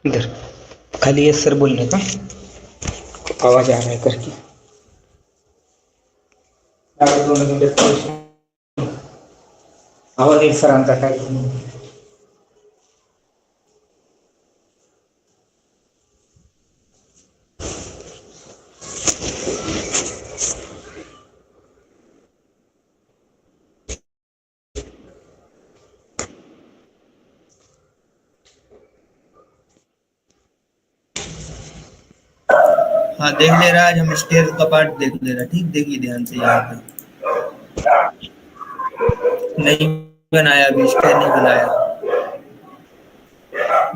इधर खाली yes sir बोलने का आवाज आ रहा है करके। 2 मिनिट आवाज येईल सरांचा काय। हाँ देख ले रहा, आज हम स्टेयर का पार्ट देख ले रहा। ठीक, देखिए ध्यान से। यहाँ पे नहीं बनाया, अभी स्टेयर नहीं बनाया।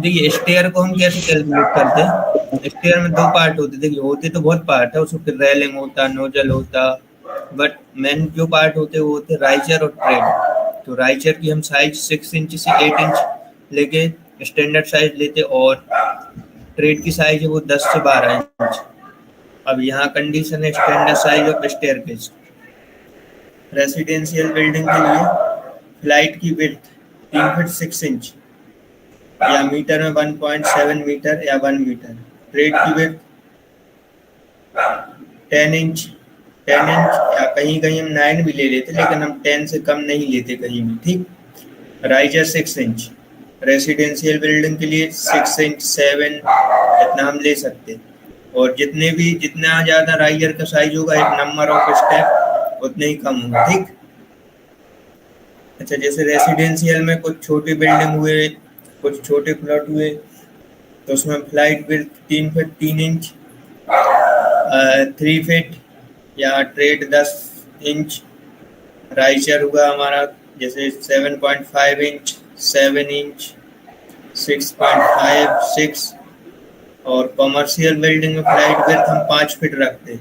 देखिए स्टेयर को हम कैसे कैलकुलेट करते हैं। स्टेयर में 2 पार्ट होते। देखिए होते तो बहुत पार्ट है उसमें, फिर रेलिंग होता, नोजल होता, बट मेन जो पार्ट होते वो होते राइजर और ट्रेड। तो राइजर की हम साइज 6 इंच से 8 इंच लेके स्टैंडर्ड साइज लेते, और ट्रेड की साइज है वो 10 से 12 इंच। अब यहाँ कंडीशन है standard size of staircase. Residential building के लिए फ्लाइट की विड्थ 3 फीट 6 इंच या मीटर में 1.7 मीटर या 1 मीटर। ट्रेड की विड्थ 10 इंच, 10 इंच या कहीं कहीं हम 9 भी ले लेते, लेकिन हम 10 से कम नहीं लेते कहीं भी। ठीक। Riser 6 inch. रेसिडेंशियल बिल्डिंग के लिए 6 इंच 7 इतना हम ले सकते। और जितना ज़्यादा राइजर का साइज होगा, एक नंबर ऑफ स्टेप उतने ही कम होगा। ठीक। अच्छा, जैसे रेसिडेंशियल में कुछ छोटी बिल्डिंग हुए, कुछ छोटे प्लॉट हुए, तो उसमें flight width 3 feet 3 inch, 3 feet या ट्रेड 10 इंच। राइजर हुआ हमारा जैसे 7.5 इंच, 7 इंच, 6.5, 6। और कॉमर्शियल बिल्डिंग में फ्लाइट विड्थ हम 5 फीट रखते,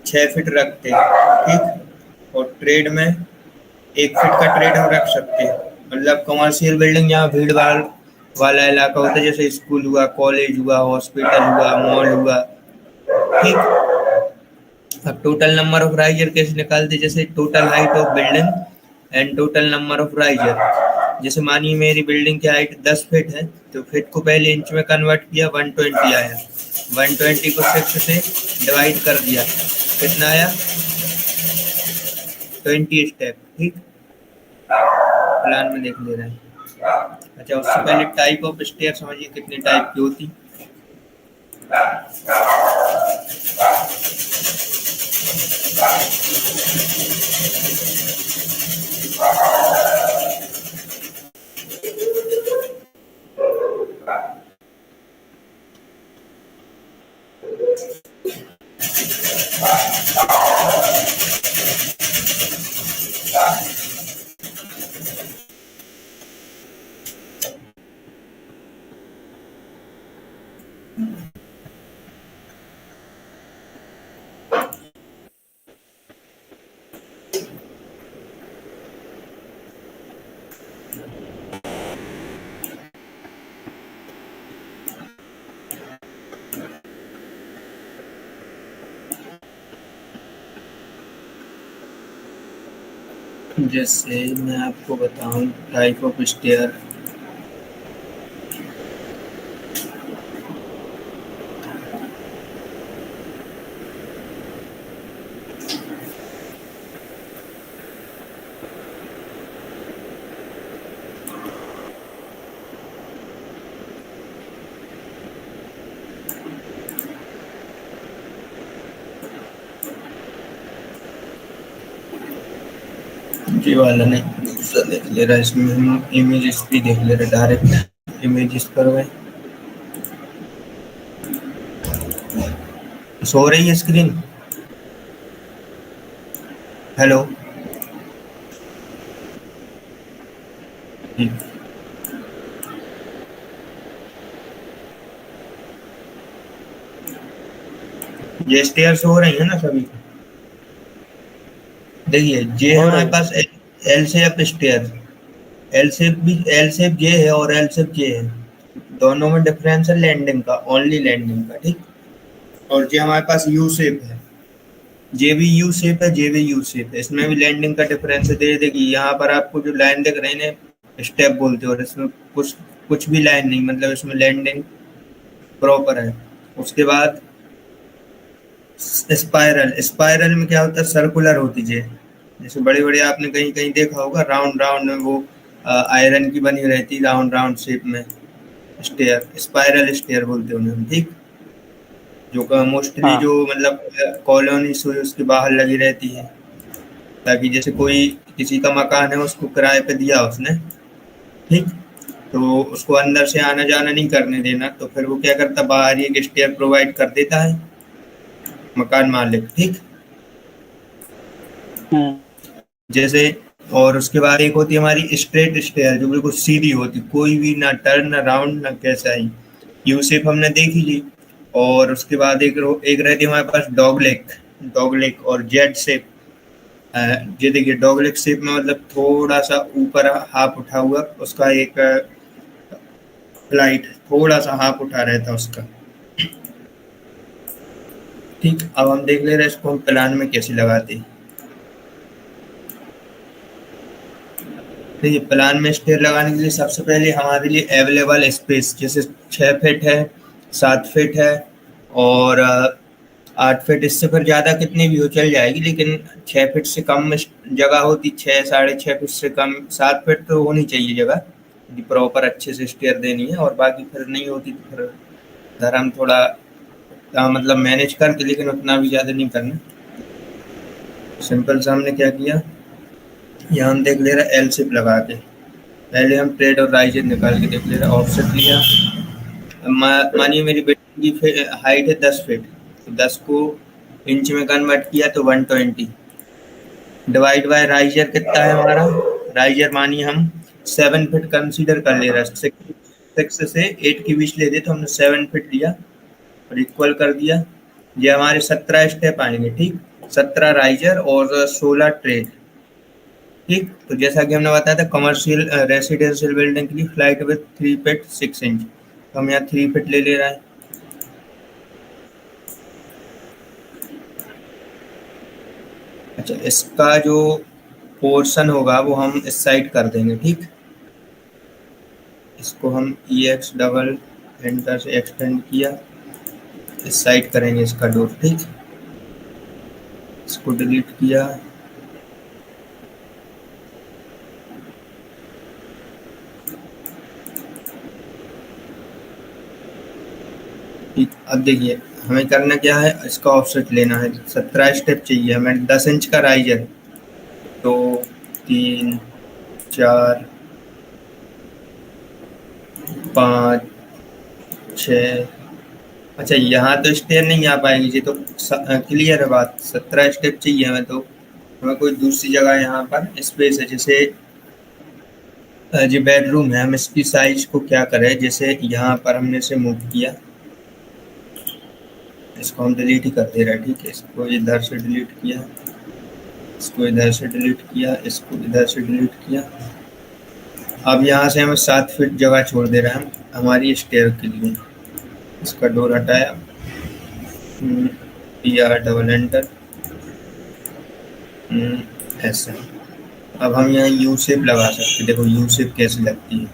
6 फीट रखते। ठीक। और ट्रेड में 1 फीट का ट्रेड हम रख सकते हैं। मतलब कॉमर्शियल बिल्डिंग जहाँ भीड़ भाड़ वाला इलाका होता है, जैसे स्कूल हुआ, कॉलेज हुआ, हॉस्पिटल हुआ, मॉल हुआ। ठीक। अब टोटल नंबर ऑफ राइजर कैसे निकालते, जैसे total height of building and total number of riser. जैसे मानिए मेरी बिल्डिंग की हाइट 10 फीट है, तो फीट को पहले इंच में कन्वर्ट किया, 120 आया। 120 को 6 से डिवाइड कर दिया, कितना आया? 20 स्टेप। ठीक। प्लान में देख ले रहे हैं। अच्छा, उससे पहले टाइप ऑफ स्टेयर समझिए कितने टाइप की होती। जैसे मैं आपको बताऊं टाइप ऑफ स्टेयर। ये वाला नहीं, दूसरा देख ले रहा है। इसमें हम इमेजेस भी देख ले रहे, डायरेक्ट इमेजेस पर गए। सो रही है स्क्रीन? हेलो। ये स्टेयर्स हो रही है ना सभी? देखिए जे हमारे पास L shape stair, L shape जे है और एल शेप जे है, दोनों में डिफरेंस है लैंडिंग का, ओनली लैंडिंग का। ठीक। और जे हमारे पास यू शेप है, जे भी यू शेप है, जे भी यू शेप है, इसमें भी लैंडिंग का डिफरेंस है। देखिए यहाँ पर आपको जो लाइन दिख रही है स्टेप बोलते हैं, और इसमें कुछ भी लाइन नहीं, मतलब इसमें लैंडिंग प्रॉपर है। उसके बाद स्पाइरल में क्या होता है, सर्कुलर होती है, जैसे बड़े बड़े आपने कहीं कहीं देखा होगा, राउंड राउंड में वो आयरन की बनी रहती, राउंड राउंड शेप में स्टेयर, स्पाइरल स्टेयर बोलते हैं उन्हें, ठीक। जो मोस्टली हाँ। जो मतलब कॉलोनी हुई उसके बाहर लगी रहती है, ताकि जैसे कोई किसी का मकान है उसको किराए पे दिया उसने, ठीक, तो उसको अंदर से आना जाना नहीं करने देना, तो फिर वो क्या करता, बाहर ही एक स्टेयर प्रोवाइड कर देता है मकान मालिक, ठीक। जैसे, और उसके बाद एक होती है हमारी स्ट्रेट स्टेयर, जो बिल्कुल सीधी होती, कोई भी ना टर्न ना राउंड ना कैसा ही, यू शेप हमने देखी ली। और उसके बाद एक रहती है हमारे पास डॉग लेग और जेड शेप। ये देखिए डॉग लेग शेप में मतलब थोड़ा सा ऊपर हाफ उठा हुआ उसका एक फ्लाइट, थोड़ा सा हाफ उठा रहता है उसका, ठीक। अब हम देख ले रहे हैं इसको हम प्लान में कैसे लगाते हैं। देखिए प्लान में स्टेयर लगाने के लिए सबसे पहले हमारे लिए अवेलेबल स्पेस, जैसे 6 फीट है, 7 फीट है, और 8 फीट, इससे फिर ज़्यादा कितनी भी हो चल जाएगी, लेकिन 6 फीट से कम में जगह होती, 6 साढ़े 6 फीट से कम, 7 फीट तो होनी चाहिए जगह, प्रॉपर अच्छे से स्टेयर देनी है। और बाकी फिर नहीं होती तो फिर इधर हम थोड़ा मतलब मैनेज करके, लेकिन उतना भी ज़्यादा नहीं करना। सिंपल सा हमने क्या किया, यहाँ हम देख ले रहे एल शेप लगा के, पहले हम ट्रेड और राइजर निकाल के देख ले रहे, ऑफसेट लिया। मानिए मेरी बेटी की हाइट है 10 फीट, तो 10 को इंच में कन्वर्ट किया तो 120, डिवाइड बाय राइजर कितना है हमारा, राइजर मानिए हम 7 फीट कंसीडर कर ले रहे हैं, 6 से 8 के बीच ले दे तो हमने 7 फीट लिया और इक्वल कर दिया। ये हमारे 17 स्टेप आएंगे, ठीक, 17 राइजर और 16 ट्रेड, ठीक। तो जैसा कि हमने बताया था कमर्शियल रेसिडेंशियल बिल्डिंग के लिए फ्लाइट विथ 3 फीट 6 इंच, तो हम यहाँ 3 फीट ले रहा है। अच्छा, इसका जो पोर्शन होगा वो हम इस साइड कर देंगे, ठीक। इसको हम EX डबल एंटर से एक्सटेंड किया, इस साइड करेंगे इसका डोर, ठीक। इसको डिलीट किया, ठीक। अब देखिए हमें करना क्या है, इसका ऑफसेट लेना है, 17 स्टेप चाहिए हमें, 10 इंच का राइजर, 2 3 4 5 6। अच्छा यहाँ तो स्टेयर नहीं आ पाएगी जी, तो क्लियर है बात, 17 स्टेप चाहिए हमें, तो हमें कोई दूसरी जगह यहाँ पर स्पेस है, जैसे जो बेडरूम है, हम इसकी साइज को क्या करें, जैसे यहाँ पर हमने इसे मूव किया, इसको हम डिलीट ही कर दे रहे हैं, ठीक है। इसको इधर से डिलीट किया, इसको इधर से डिलीट किया, इसको इधर से डिलीट किया। अब यहाँ से हमें 7 फीट जगह छोड़ दे रहे हैं हमारी स्टेयर के लिए। इसका डोर हटाया, PR डबल एंटर, ऐसा। अब हम यहाँ यू शेप लगा सकते, देखो यू शेप कैसे लगती है।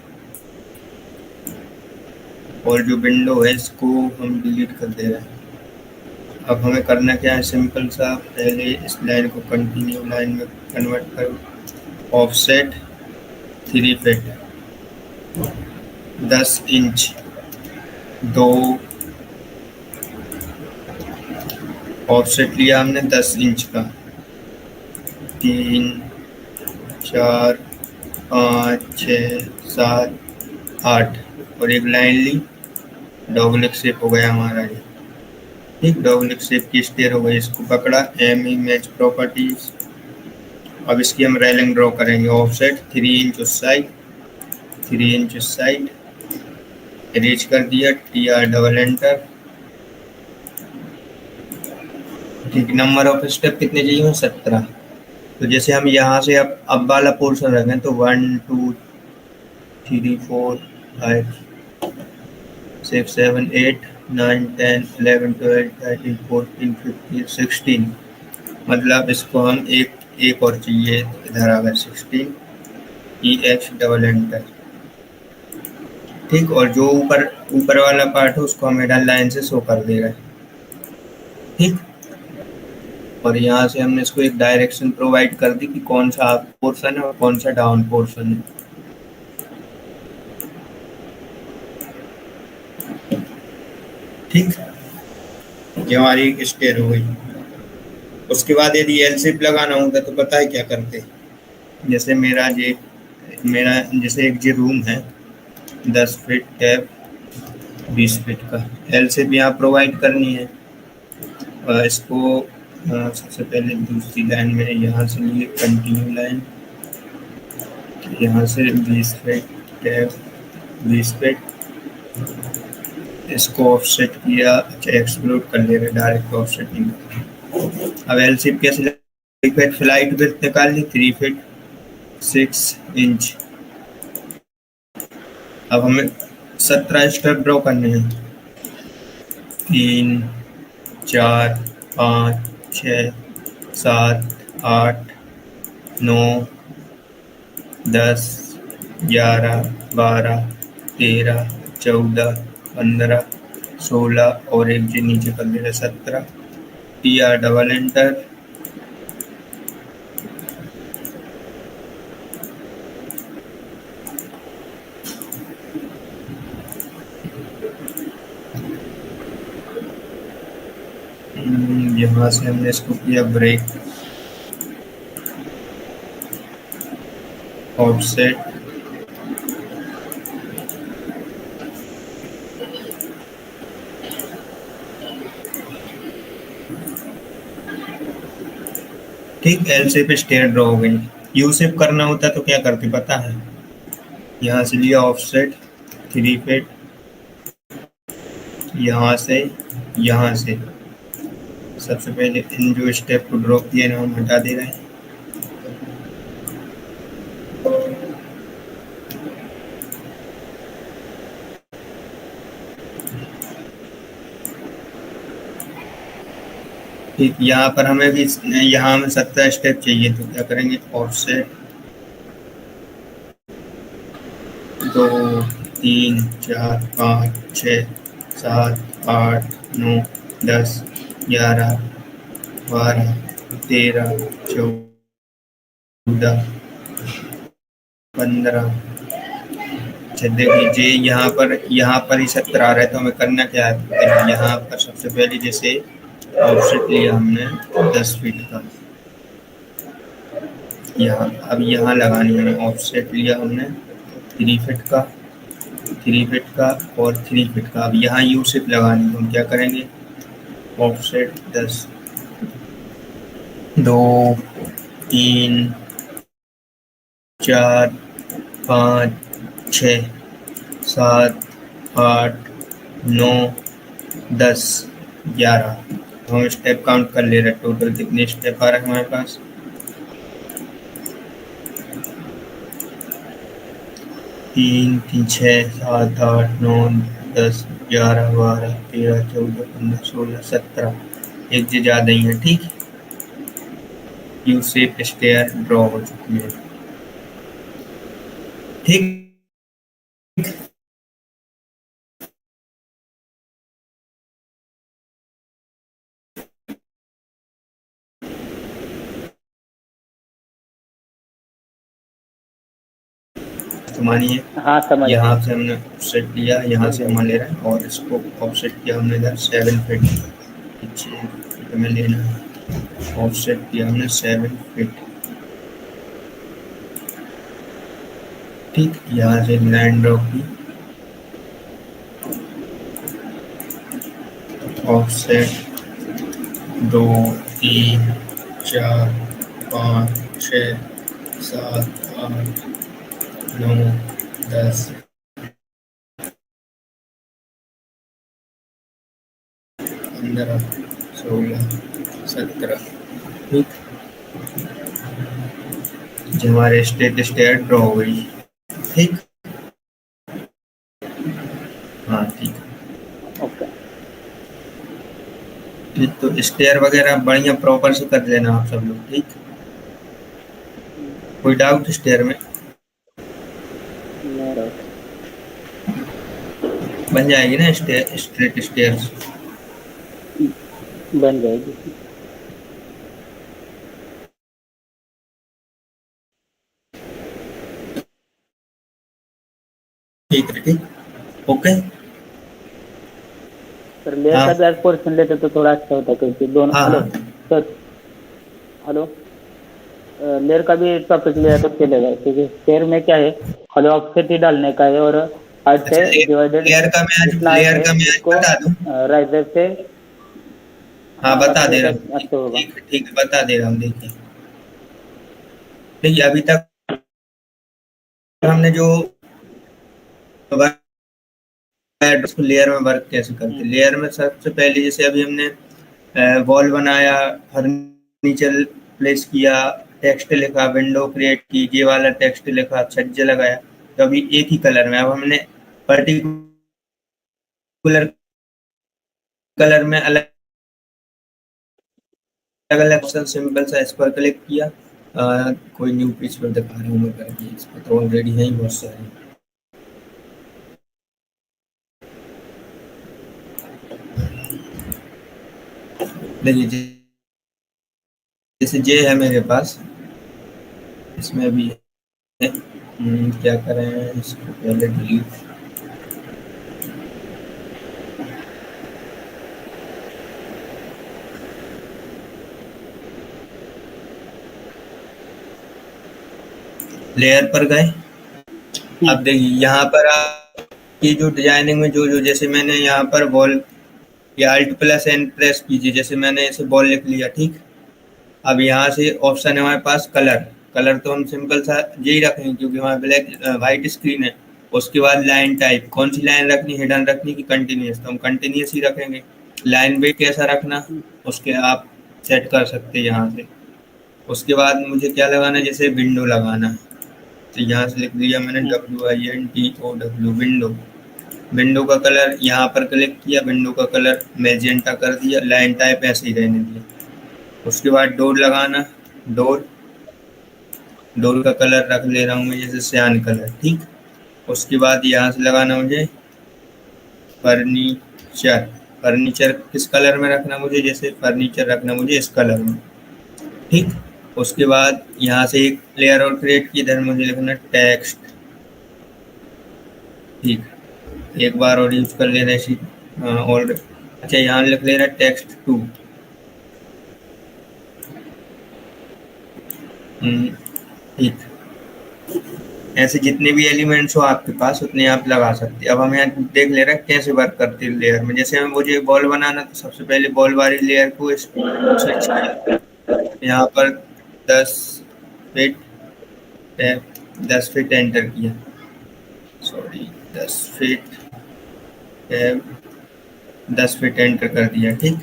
और जो विंडो है इसको हम डिलीट कर दे रहे हैं। अब हमें करना क्या है, सिंपल सा, पहले इस लाइन को कंटिन्यू लाइन में कन्वर्ट करो, ऑफसेट 3 फीट 10 इंच 2, ऑफसेट लिया हमने 10 इंच का, 3 4 5 6 7 8, और एक लाइन ली, डॉगलेग शेप हो गया हमारा ये, ठीक। डॉगलेग शेप की स्टेयर हो गई, इसको पकड़ा, मैच प्रॉपर्टीज। अब इसकी हम रेलिंग ड्रॉ करेंगे, ऑफसेट 3 इंच उस साइड, 3 इंच उस साइड, रीच कर दिया, TR डबल एंटर, ठीक। नंबर ऑफ स्टेप कितने चाहिए, 17। तो जैसे हम यहाँ से अब वाला पोर्शन रखें तो 1 2 3 4 5 6 7 8 9 10 11 12 13 14 15 16, मतलब इसको हम एक और चाहिए, इधर आ गया 16, EX डबल एंटर, ठीक। और जो ऊपर ऊपर वाला पार्ट है उसको हम हिडन लाइन से शो कर दे रहे हैं, ठीक। और यहाँ से हमने इसको एक डायरेक्शन प्रोवाइड कर दी कि कौन सा अप पोर्शन है और कौन सा डाउन पोर्शन है, ठीक। ये हमारी एक स्टेयर हो गई। उसके बाद यदि एल शेप लगाना होता तो पता है क्या करते, जैसे मेरा जैसे एक जो रूम है 10 फीट टैप 20 फीट का, एल शेप यहाँ प्रोवाइड करनी है। इसको सबसे पहले दूसरी लाइन में यहाँ से लिए कंटिन्यू लाइन, यहाँ से 20 फीट टैप 20 फीट, इसको ऑफसेट किया। अच्छा, एक्सप्लोड कर ले रहे, डायरेक्ट ऑफसेटिंग। अब एल शेप कैसे फिट फ्लाइट विड्थ निकाल ली 3 फीट 6 इंच। अब हमें 17 स्टेप ड्रॉ करने हैं, 3 4 5 6 7 8 9 10 11 12 13 14 15 16 और एक जी नीचे कर दे रहे 17। टीआर डबल एंटर, यहाँ से हमने इसको किया ब्रेक ऑफसेट, ठीक। एल शेप स्टेयर ड्रॉ हो गई। यू शेप करना होता तो क्या करते पता है, यहाँ से लिया ऑफसेट 3 फीट, यहाँ से सबसे पहले इन जो स्टेप को ड्रॉ किए ना हम हटा दे रहे हैं, ठीक। यहाँ पर हमें भी यहाँ हमें 17 स्टेप चाहिए तो क्या करेंगे, ऑफसेट 2 3 4 5 6 7 8 9 10 11 12 13 14 15। अच्छा देखिए यहाँ पर ही 17 आ रहा है तो हमें करना क्या है, यहाँ पर सबसे पहले जैसे ऑफसेट लिया हमने 10 फीट का, यहाँ अब यहाँ लगानी है ऑफसेट लिया हमने 3 फीट का और 3 फीट का। अब यहाँ यू शेप लगानी है, हम क्या करेंगे, ऑफसेट 10 2 3 4 5 6 7 8 9 10 11। हम स्टेप काउंट कर ले रहे, टोटल कितने स्टेप आ रहे हैं हमारे पास, 3 3 6 7 8 9 10 11 12 13 14 15 16 17, एक से ज़्यादा ही है, ठीक। यू शेप स्टेयर ड्रॉ हो चुकी है, ठीक। तो मानिए यहाँ से हमने ऑफसेट लिया, यहाँ से हम ले रहे हैं और इसको ऑफसेट किया हमने इधर 7 फीट पीछे में लेना है, ऑफसेट किया हमने 7 फीट, ठीक। यहाँ से लाइन ड्रॉ की, ऑफसेट 2 3 4 5 6 7 8 9 10 15 16 17, ठीक। जो हमारे स्टेयर ड्रॉ हो गई, ठीक। हाँ ठीक, ठीक। तो स्टेयर वगैरह बढ़िया प्रॉपर से कर लेना आप सब लोग, ठीक। कोई डाउट स्टेयर में? बन जाएगी ना स्ट्रेट स्टेयर्स। बन जाएगी। ठीक है, ठीक, ओके। सर लेयर हाँ का भी आज पोर्शन लेते तो थोड़ा अच्छा होता, क्योंकि दोनों, हाँ हेलो हाँ। सर, हेलो, लेयर का भी टॉपिक लिया तो चलेगा, क्योंकि शेयर में क्या है, खाली ऑफसेट ही डालने का है, और हाइट अच्छा, से डिवाइडेड जितना हाइट लेयर है का मैं आज उसको बता दूं। राइजर से, हाँ हाँ बता रखेंगे दे तो रहा हूँ, अच्छा होगा। ठीक है, ठीक है, बता दे रहा हूँ। देखिए, देखिए अभी तक हमने जो लेयर में वर्क कैसे करते, लेयर में सबसे पहले जैसे अभी हमने वॉल बनाया, फर्नीचर प्लेस किया, टेक्स्ट लिखा, विंडो क्रिएट की, ये वाला टेक्स्ट लिखा, छज्जे लगाया, तो अभी एक ही कलर में। अब हमने पर्टिकुलर कलर में अलग अलग ऑप्शन, सिंपल सा इस पर क्लिक किया। कोई न्यू पेज पर दिखा रहा हूँ मैं करके, इस पर तो ऑलरेडी है ही बहुत सारे। देखिए जैसे जे है मेरे पास, इसमें भी है। क्या करें, इसको पहले डिलीट। लेयर पर गए। अब देखिए यहाँ पर आप की जो डिजाइनिंग में जो जो जैसे मैंने यहाँ पर वॉल या अल्ट प्लस एन प्रेस कीजिए, जैसे मैंने इसे बॉल लिख लिया, ठीक। अब यहाँ से ऑप्शन है हमारे पास कलर। कलर तो हम सिंपल सा यही रखेंगे, क्योंकि हमारा ब्लैक वाइट स्क्रीन है। उसके बाद लाइन टाइप, कौन सी लाइन रखनी, हिडन रखनी कि कंटिन्यूस, तो हम कंटिन्यूस ही रखेंगे। लाइन वेट कैसा रखना, उसके आप सेट कर सकते हैं यहाँ से। उसके बाद मुझे क्या लगाना है, जैसे विंडो लगाना है, तो यहाँ से लिख दिया मैंने WINDO, विंडो। विंडो का कलर यहाँ पर क्लिक किया, विंडो का कलर मैजेंटा कर दिया, लाइन टाइप ऐसे ही रहने दिया। उसके बाद डोर लगाना, डोर डोर का कलर रख ले रहा हूँ मैं जैसे सियान कलर, ठीक। उसके बाद यहाँ से लगाना मुझे फर्नीचर। फर्नीचर किस कलर में रखना मुझे, जैसे फर्नीचर रखना मुझे इस कलर में, ठीक। उसके बाद यहाँ से एक लेयर और क्रिएट की, इधर मुझे लिखना टेक्स्ट, ठीक। एक बार और यूज कर ले रहे और अच्छा, यहाँ लिख ले रहा टेक्स्ट 2, ठीक। ऐसे जितने भी एलिमेंट्स हो आपके पास उतने आप लगा सकते हैं। अब हम यहाँ देख ले रहे हैं कैसे वर्क करती है लेयर में। जैसे हमें मुझे बॉल बनाना, तो सबसे पहले बॉल वाली लेयर को स्विच किया, यहाँ पर 10 फीट 10 फीट एंटर किया, सॉरी 10 फीट 10 फीट एंटर कर दिया, ठीक।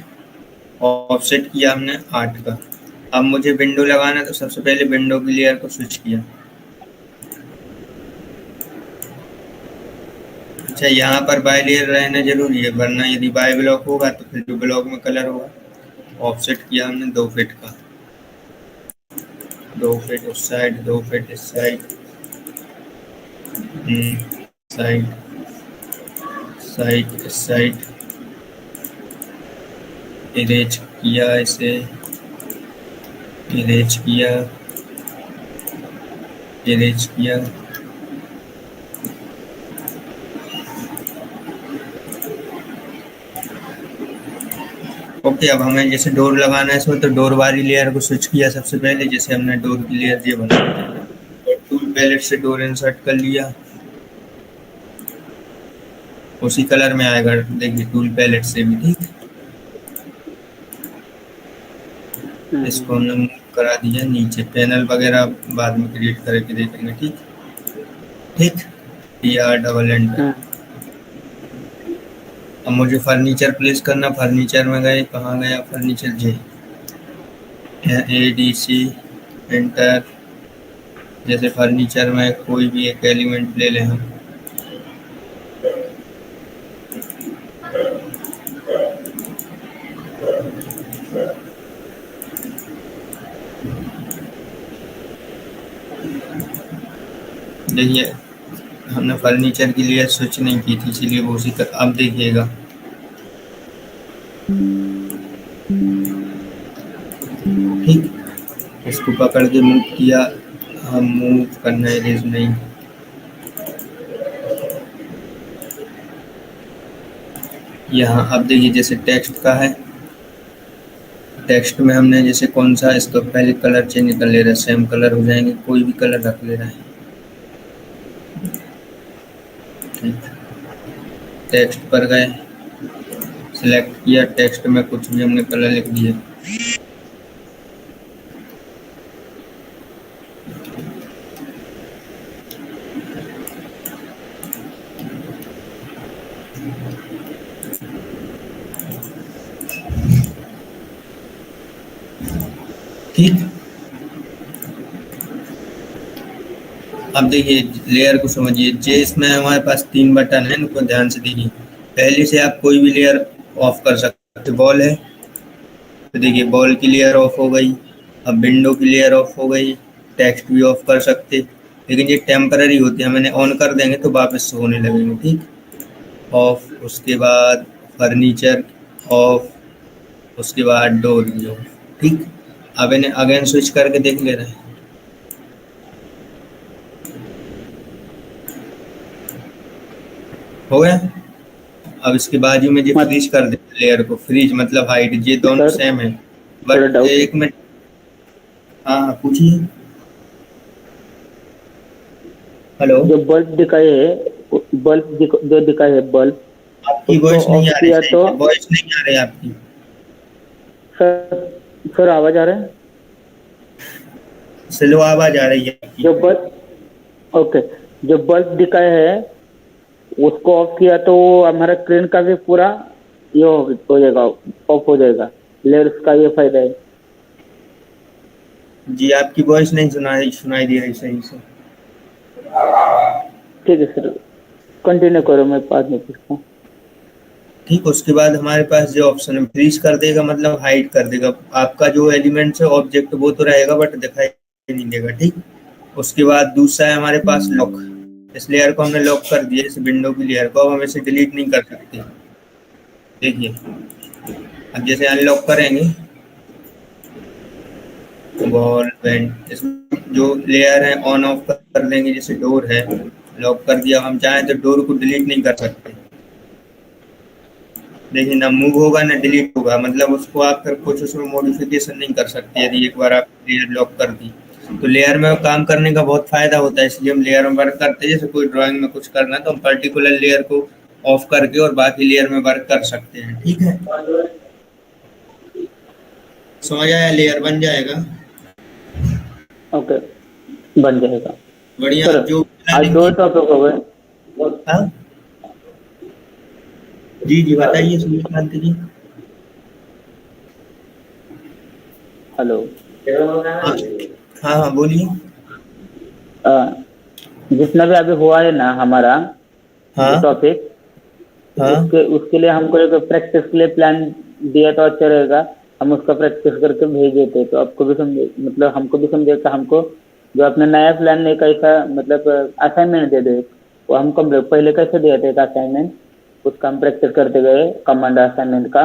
ऑफसेट किया हमने 8 का। अब मुझे विंडो लगाना, तो सबसे पहले विंडो की लेयर को स्विच किया। अच्छा, यहाँ पर बाय लेयर रहना जरूरी है, वरना यदि बाय ब्लॉक होगा तो फिर जो ब्लॉक में कलर होगा। ऑफसेट किया हमने 2 फीट का, 2 फीट उस साइड, 2 फीट इस साइड, साइड साइड इस साइड। इरेज किया, इसे इरेज किया, इरेज किया। ओके, अब हमें जैसे डोर लगाना है इसमें, तो डोर वाली लेयर को स्विच किया सबसे पहले, जैसे हमने डोर की लेयर ये बना और टूल पैलेट से डोर इंसर्ट कर लिया, उसी कलर में आएगा, देखिए टूल पैलेट से भी, ठीक। इसको हमने मूव करा दिया नीचे, पैनल वगैरह बाद में क्रिएट करके देखेंगे, ठीक। ठीक, डबल एंटर। अब मुझे फर्नीचर प्लेस करना, फर्नीचर में गए, कहाँ गया फर्नीचर, जे ADC एंटर। जैसे फर्नीचर में कोई भी एक एलिमेंट ले लें हम, देखिए हमने फर्नीचर की लेयर स्विच नहीं की थी, इसलिए वो उसी तरह अब देखिएगा। ठीक, इसको पकड़ के मूव किया, हम मूव करना इरेज नहीं। यहाँ अब देखिए जैसे टेक्स्ट का है, टेक्स्ट में हमने जैसे कौन सा, इसको पहले कलर चेंज कर ले रहे हैं, सेम कलर हो जाएंगे, कोई भी कलर रख ले रहे हैं। ठीक, टेक्स्ट पर गए, सिलेक्ट किया, टेक्स्ट में कुछ भी हमने कलर लिख दिया। ठीक, अब देखिए लेयर को समझिए, जे इसमें हमारे पास 3 बटन है, इनको ध्यान से देखिए। पहले से आप कोई भी लेयर ऑफ कर सकते, बॉल है तो देखिए बॉल की लेयर ऑफ हो गई, अब विंडो की लेयर ऑफ हो गई, टेक्स्ट भी ऑफ कर सकते, लेकिन ये टेम्पररी होते हैं, मैंने ऑन कर देंगे तो वापस होने लगेंगे। ठीक, ऑफ, उसके बाद फर्नीचर ऑफ, उसके बाद डोर भी ऑफ। ठीक, अब इन्हें अगेन स्विच करके देख ले रहे हैं। हो गया। अब इसके बाजू में जो फ्रीज कर दे लेयर को, फ्रीज मतलब हाइट, ये दोनों सेम है, बट एक मिनट। हाँ पूछिए। हेलो, जो बल्ब दिखाई है, बल्ब जो दिखाई है, बल्ब आपकी वॉइस नहीं आ रही, तो वॉइस नहीं आ रही आपकी। सर आवाज आ रहा है? स्लो आवाज आ रही है आपकी। जो बल्ब, ओके, जो बल्ब दिखाया है उसको ऑफ किया तो हमारा स्क्रीन का भी पूरा ये हो जाएगा, ऑफ हो जाएगा। लेयर्स का ये फायदा है। जी आपकी वॉइस नहीं सुनाई दे रही सही से। ठीक है सर, कंटिन्यू करो, मैं बाद में पूछता हूँ। ठीक, उसके बाद हमारे पास जो ऑप्शन है, फ्रीज कर देगा मतलब हाइड कर देगा, आपका जो एलिमेंट्स है ऑब्जेक्ट वो तो रहेगा बट दिखाई नहीं देगा। ठीक, उसके बाद दूसरा है हमारे पास लॉक, इस लेयर को हमने लॉक कर दिया, इस विंडो की लेयर को, अब हम इसे डिलीट नहीं कर सकते। देखिए अब जैसे अनलॉक करेंगे, वॉल वेंट, इसमें जो लेयर है ऑन ऑफ कर देंगे, जैसे डोर है लॉक कर दिया, हम चाहें तो डोर को डिलीट नहीं कर सकते। देखिए ना मूव होगा ना डिलीट होगा, मतलब उसको आप फिर कुछ उसमें मॉडिफिकेशन नहीं कर सकते यदि एक बार आप लेयर लॉक कर दी तो। लेयर में काम करने का बहुत फायदा होता है, इसलिए हम लेयर में वर्क करते हैं। जैसे कोई ड्राइंग में कुछ करना है तो हम पर्टिकुलर लेयर को ऑफ करके और बाकी लेयर में वर्क कर सकते हैं। ठीक है, समझ आया? लेयर बन जाएगा। ओके, बन जाएगा। बढ़िया। जो आज 2 टॉपिक हो गए। हाँ जी जी बताइए सूर्यकांत जी। हेलो, हाँ हाँ बोलिए। जितना भी अभी हुआ है ना हमारा हाँ टॉपिक, हाँ उसके लिए हमको एक प्रैक्टिस के लिए प्लान दिया तो अच्छा रहेगा। हम उसका प्रैक्टिस करके भेज देते तो आपको भी समझे, मतलब हमको भी समझेगा। हमको जो अपना नया प्लान नहीं कैसा, मतलब असाइनमेंट दे दे, वो हमको पहले कैसे दिया था एक असाइनमेंट, उसका हम प्रैक्टिस करते गए कमांड असाइनमेंट का,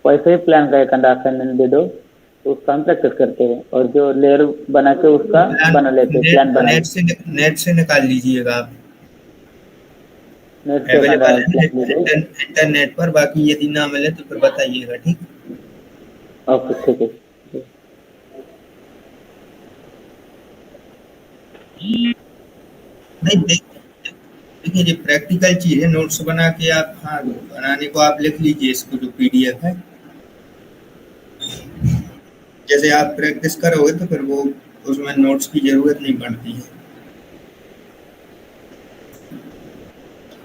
वैसे ही प्लान का एक असाइनमेंट दे दो तो उसका हम प्रैक्टिस करते हैं, और जो लेयर बना के उसका बना लेते हैं, प्लान बना नेट से निकाल लीजिएगा आप, नेट से अवेलेबल है प्लान। इंटरनेट पर, बाकी यदि ना मिले तो फिर बताइएगा। ठीक, ओके ठीक है। नहीं देखिए ये प्रैक्टिकल चीज है, नोट्स बना के आप, हाँ बनाने को आप लिख लीजिए इसको, जो पीडीएफ है जैसे आप प्रैक्टिस करोगे तो फिर वो उसमें नोट्स की जरूरत नहीं पड़ती है।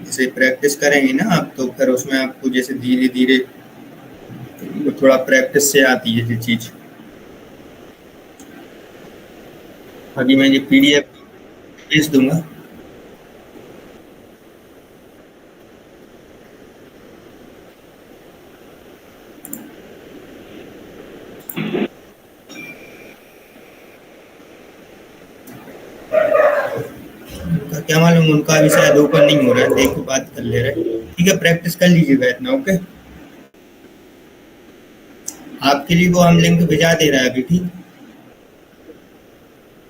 जैसे प्रैक्टिस करेंगे ना आप तो फिर उसमें आपको जैसे धीरे धीरे थोड़ा प्रैक्टिस से आती है ये चीज। बाकी मैं ये पीडीएफ भेज दूंगा। उनका क्या मालूम, उनका अभी शायद ओपन नहीं हो रहा है, देख के बात कर ले रहे। ठीक है, प्रैक्टिस कर लीजिएगा इतना। ओके, आपके लिए वो हम लिंक भिजा दे रहा है अभी। ठीक,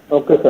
ओके सर।